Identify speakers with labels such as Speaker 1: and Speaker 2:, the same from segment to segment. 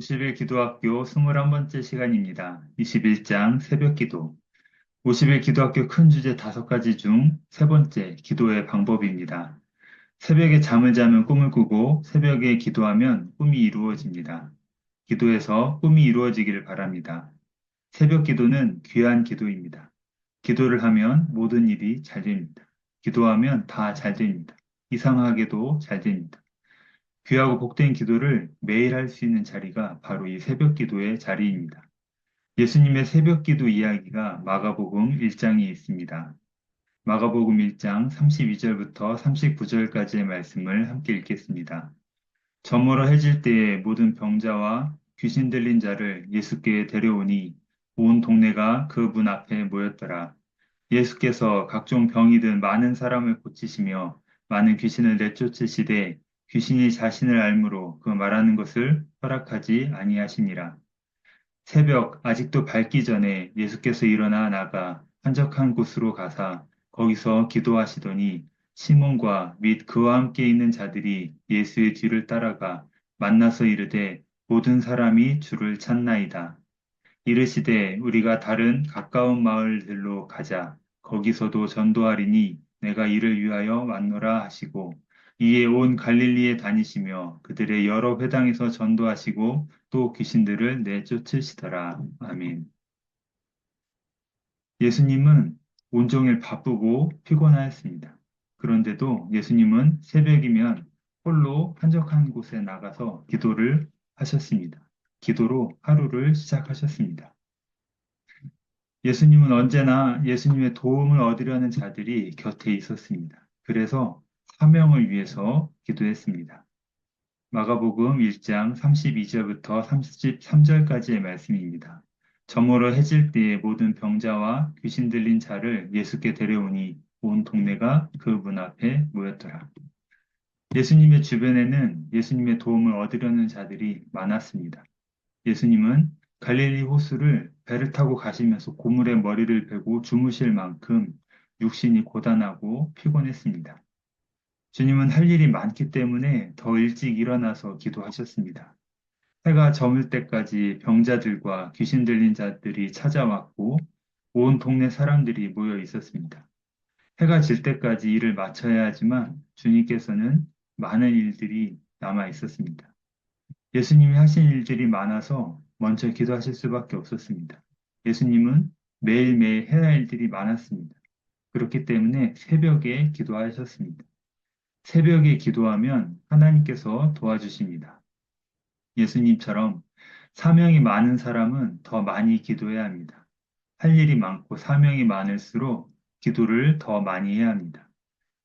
Speaker 1: 50일 기도학교 21번째 시간입니다. 21장 새벽 기도. 50일 기도학교 큰 주제 5가지 중 세 번째, 기도의 방법입니다. 새벽에 잠을 자면 꿈을 꾸고 새벽에 기도하면 꿈이 이루어집니다. 기도해서 꿈이 이루어지기를 바랍니다. 새벽 기도는 귀한 기도입니다. 기도를 하면 모든 일이 잘 됩니다. 기도하면 다 잘 됩니다. 이상하게도 잘 됩니다. 귀하고 복된 기도를 매일 할 수 있는 자리가 바로 이 새벽 기도의 자리입니다. 예수님의 새벽 기도 이야기가 마가복음 1장에 있습니다. 마가복음 1장 32절부터 39절까지의 말씀을 함께 읽겠습니다. 저물어 해질 때에 모든 병자와 귀신 들린 자를 예수께 데려오니 온 동네가 그 문 앞에 모였더라. 예수께서 각종 병이 든 많은 사람을 고치시며 많은 귀신을 내쫓으시되 귀신이 자신을 알므로 그 말하는 것을 허락하지 아니하시니라. 새벽 아직도 밝기 전에 예수께서 일어나 나가 한적한 곳으로 가사 거기서 기도하시더니 시몬과 및 그와 함께 있는 자들이 예수의 뒤를 따라가 만나서 이르되 모든 사람이 주를 찾나이다. 이르시되 우리가 다른 가까운 마을들로 가자. 거기서도 전도하리니 내가 이를 위하여 왔노라 하시고 이에 온 갈릴리에 다니시며 그들의 여러 회당에서 전도하시고 또 귀신들을 내쫓으시더라. 아멘. 예수님은 온종일 바쁘고 피곤하였습니다. 그런데도 예수님은 새벽이면 홀로 한적한 곳에 나가서 기도를 하셨습니다. 기도로 하루를 시작하셨습니다. 예수님은 언제나 예수님의 도움을 얻으려는 자들이 곁에 있었습니다. 그래서 사명을 위해서 기도했습니다. 마가복음 1장 32절부터 33절까지의 말씀입니다. 저물어 해질 때에 모든 병자와 귀신 들린 자를 예수께 데려오니 온 동네가 그 문 앞에 모였더라. 예수님의 주변에는 예수님의 도움을 얻으려는 자들이 많았습니다. 예수님은 갈릴리 호수를 배를 타고 가시면서 고물에 머리를 베고 주무실 만큼 육신이 고단하고 피곤했습니다. 주님은 할 일이 많기 때문에 더 일찍 일어나서 기도하셨습니다. 해가 저물 때까지 병자들과 귀신 들린 자들이 찾아왔고 온 동네 사람들이 모여 있었습니다. 해가 질 때까지 일을 마쳐야 하지만 주님께서는 많은 일들이 남아 있었습니다. 예수님이 하신 일들이 많아서 먼저 기도하실 수밖에 없었습니다. 예수님은 매일매일 해야 할 일들이 많았습니다. 그렇기 때문에 새벽에 기도하셨습니다. 새벽에 기도하면 하나님께서 도와주십니다. 예수님처럼 사명이 많은 사람은 더 많이 기도해야 합니다. 할 일이 많고 사명이 많을수록 기도를 더 많이 해야 합니다.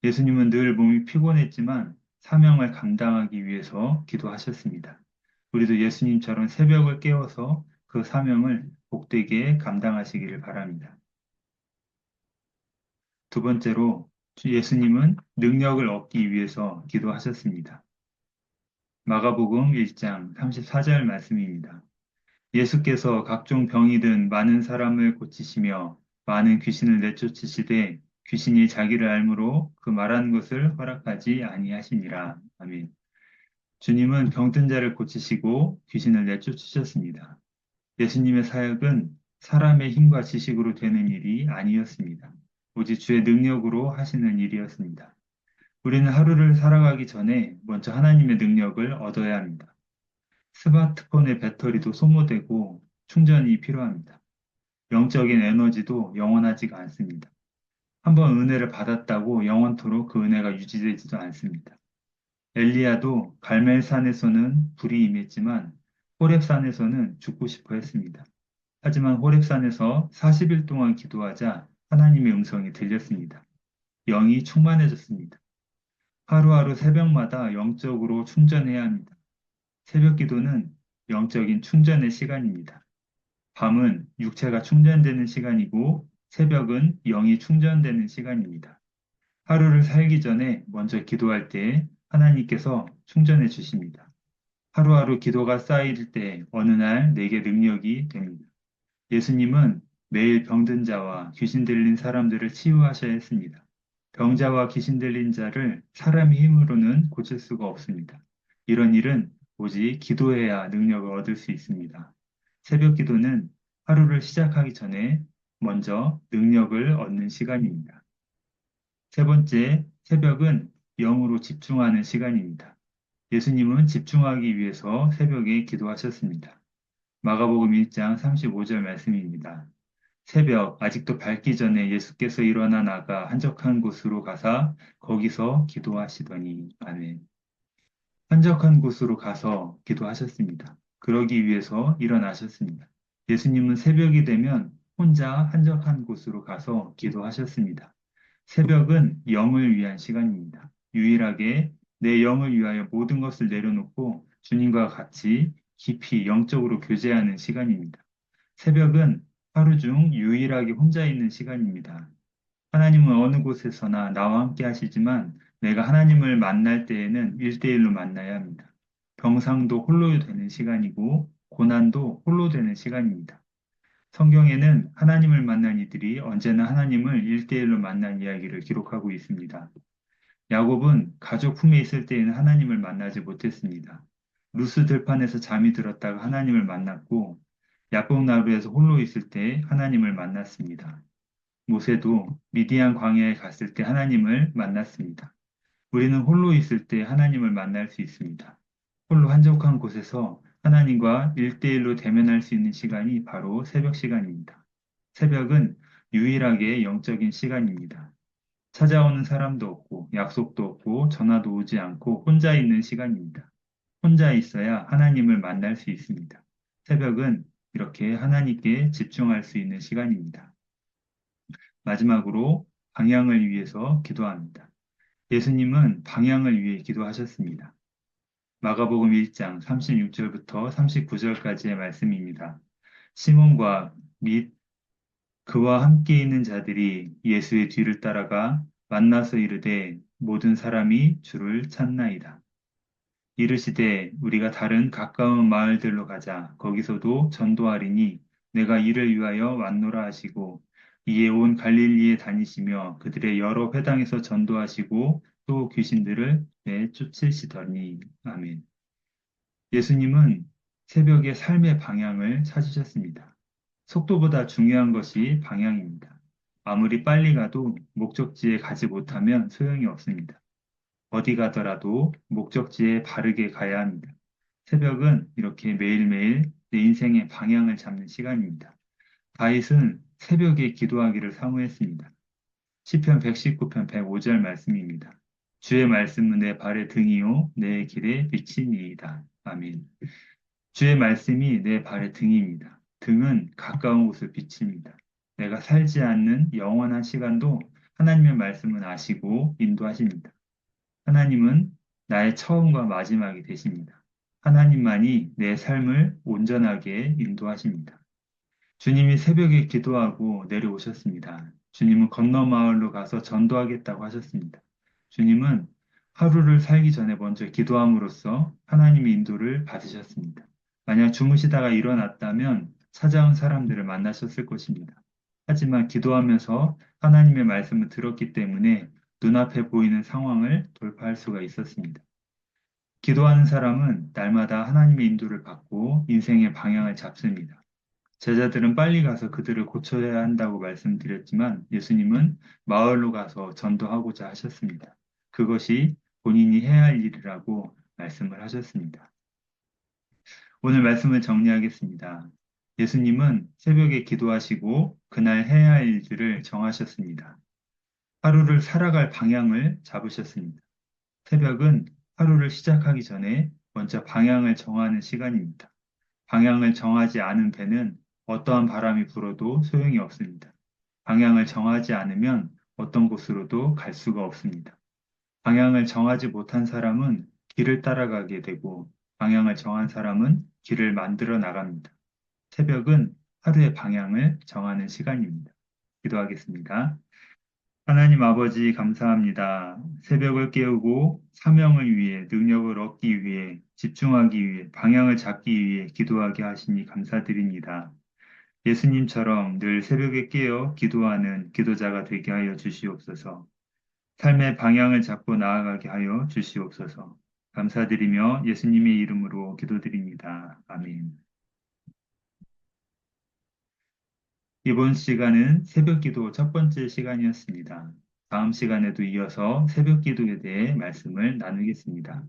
Speaker 1: 예수님은 늘 몸이 피곤했지만 사명을 감당하기 위해서 기도하셨습니다. 우리도 예수님처럼 새벽을 깨워서 그 사명을 복되게 감당하시기를 바랍니다. 두 번째로 예수님은 능력을 얻기 위해서 기도하셨습니다. 마가복음 1장 34절 말씀입니다. 예수께서 각종 병이 든 많은 사람을 고치시며 많은 귀신을 내쫓으시되 귀신이 자기를 알므로 그 말하는 것을 허락하지 아니하시니라. 아멘. 주님은 병든 자를 고치시고 귀신을 내쫓으셨습니다. 예수님의 사역은 사람의 힘과 지식으로 되는 일이 아니었습니다. 오직 주의 능력으로 하시는 일이었습니다. 우리는 하루를 살아가기 전에 먼저 하나님의 능력을 얻어야 합니다. 스마트폰의 배터리도 소모되고 충전이 필요합니다. 영적인 에너지도 영원하지가 않습니다. 한번 은혜를 받았다고 영원토록 그 은혜가 유지되지도 않습니다. 엘리야도 갈멜산에서는 불이 임했지만 호렙산에서는 죽고 싶어 했습니다. 하지만 호렙산에서 40일 동안 기도하자 하나님의 음성이 들렸습니다. 영이 충만해졌습니다. 하루하루 새벽마다 영적으로 충전해야 합니다. 새벽 기도는 영적인 충전의 시간입니다. 밤은 육체가 충전되는 시간이고 새벽은 영이 충전되는 시간입니다. 하루를 살기 전에 먼저 기도할 때 하나님께서 충전해 주십니다. 하루하루 기도가 쌓일 때 어느 날 내게 능력이 됩니다. 예수님은 매일 병든 자와 귀신 들린 사람들을 치유하셔야 했습니다. 병자와 귀신 들린 자를 사람의 힘으로는 고칠 수가 없습니다. 이런 일은 오직 기도해야 능력을 얻을 수 있습니다. 새벽 기도는 하루를 시작하기 전에 먼저 능력을 얻는 시간입니다. 세 번째, 새벽은 영으로 집중하는 시간입니다. 예수님은 집중하기 위해서 새벽에 기도하셨습니다. 마가복음 1장 35절 말씀입니다. 새벽 아직도 밝기 전에 예수께서 일어나 나가 한적한 곳으로 가사 거기서 기도하시더니 아멘. 한적한 곳으로 가서 기도하셨습니다. 그러기 위해서 일어나셨습니다. 예수님은 새벽이 되면 혼자 한적한 곳으로 가서 기도하셨습니다. 새벽은 영을 위한 시간입니다. 유일하게 내 영을 위하여 모든 것을 내려놓고 주님과 같이 깊이 영적으로 교제하는 시간입니다. 새벽은 하루 중 유일하게 혼자 있는 시간입니다. 하나님은 어느 곳에서나 나와 함께 하시지만 내가 하나님을 만날 때에는 1대1로 만나야 합니다. 병상도 홀로 되는 시간이고 고난도 홀로 되는 시간입니다. 성경에는 하나님을 만난 이들이 언제나 하나님을 1대1로 만난 이야기를 기록하고 있습니다. 야곱은 가족 품에 있을 때에는 하나님을 만나지 못했습니다. 루스 들판에서 잠이 들었다가 하나님을 만났고 야복 나루에서 홀로 있을 때 하나님을 만났습니다. 모세도 미디안 광야에 갔을 때 하나님을 만났습니다. 우리는 홀로 있을 때 하나님을 만날 수 있습니다. 홀로 한적한 곳에서 하나님과 1대1로 대면할 수 있는 시간이 바로 새벽 시간입니다. 새벽은 유일하게 영적인 시간입니다. 찾아오는 사람도 없고 약속도 없고 전화도 오지 않고 혼자 있는 시간입니다. 혼자 있어야 하나님을 만날 수 있습니다. 새벽은 이렇게 하나님께 집중할 수 있는 시간입니다. 마지막으로 방향을 위해서 기도합니다. 예수님은 방향을 위해 기도하셨습니다. 마가복음 1장 36절부터 39절까지의 말씀입니다. 시몬과 및 그와 함께 있는 자들이 예수의 뒤를 따라가 만나서 이르되 모든 사람이 주를 찾나이다. 이르시되 우리가 다른 가까운 마을들로 가자. 거기서도 전도하리니 내가 이를 위하여 왔노라 하시고 이에 온 갈릴리에 다니시며 그들의 여러 회당에서 전도하시고 또 귀신들을 내쫓으시더니 아멘. 예수님은 새벽에 삶의 방향을 찾으셨습니다. 속도보다 중요한 것이 방향입니다. 아무리 빨리 가도 목적지에 가지 못하면 소용이 없습니다. 어디 가더라도 목적지에 바르게 가야 합니다. 새벽은 이렇게 매일매일 내 인생의 방향을 잡는 시간입니다. 다윗은 새벽에 기도하기를 사모했습니다. 시편 119편 105절 말씀입니다. 주의 말씀은 내 발의 등이요 내 길에 비치니이다. 아멘. 주의 말씀이 내 발의 등입니다. 등은 가까운 곳을 비칩니다. 내가 살지 않는 영원한 시간도 하나님의 말씀은 아시고 인도하십니다. 하나님은 나의 처음과 마지막이 되십니다. 하나님만이 내 삶을 온전하게 인도하십니다. 주님이 새벽에 기도하고 내려오셨습니다. 주님은 건너 마을로 가서 전도하겠다고 하셨습니다. 주님은 하루를 살기 전에 먼저 기도함으로써 하나님의 인도를 받으셨습니다. 만약 주무시다가 일어났다면 찾아온 사람들을 만나셨을 것입니다. 하지만 기도하면서 하나님의 말씀을 들었기 때문에 눈앞에 보이는 상황을 돌파할 수가 있었습니다. 기도하는 사람은 날마다 하나님의 인도를 받고 인생의 방향을 잡습니다. 제자들은 빨리 가서 그들을 고쳐야 한다고 말씀드렸지만 예수님은 마을로 가서 전도하고자 하셨습니다. 그것이 본인이 해야 할 일이라고 말씀을 하셨습니다. 오늘 말씀을 정리하겠습니다. 예수님은 새벽에 기도하시고 그날 해야 할 일들을 정하셨습니다. 하루를 살아갈 방향을 잡으셨습니다. 새벽은 하루를 시작하기 전에 먼저 방향을 정하는 시간입니다. 방향을 정하지 않은 배는 어떠한 바람이 불어도 소용이 없습니다. 방향을 정하지 않으면 어떤 곳으로도 갈 수가 없습니다. 방향을 정하지 못한 사람은 길을 따라가게 되고 방향을 정한 사람은 길을 만들어 나갑니다. 새벽은 하루의 방향을 정하는 시간입니다. 기도하겠습니다. 하나님 아버지 감사합니다. 새벽을 깨우고 사명을 위해 능력을 얻기 위해 집중하기 위해 방향을 잡기 위해 기도하게 하시니 감사드립니다. 예수님처럼 늘 새벽에 깨어 기도하는 기도자가 되게 하여 주시옵소서. 삶의 방향을 잡고 나아가게 하여 주시옵소서. 감사드리며 예수님의 이름으로 기도드립니다. 아멘. 이번 시간은 새벽 기도 첫 번째 시간이었습니다. 다음 시간에도 이어서 새벽 기도에 대해 말씀을 나누겠습니다.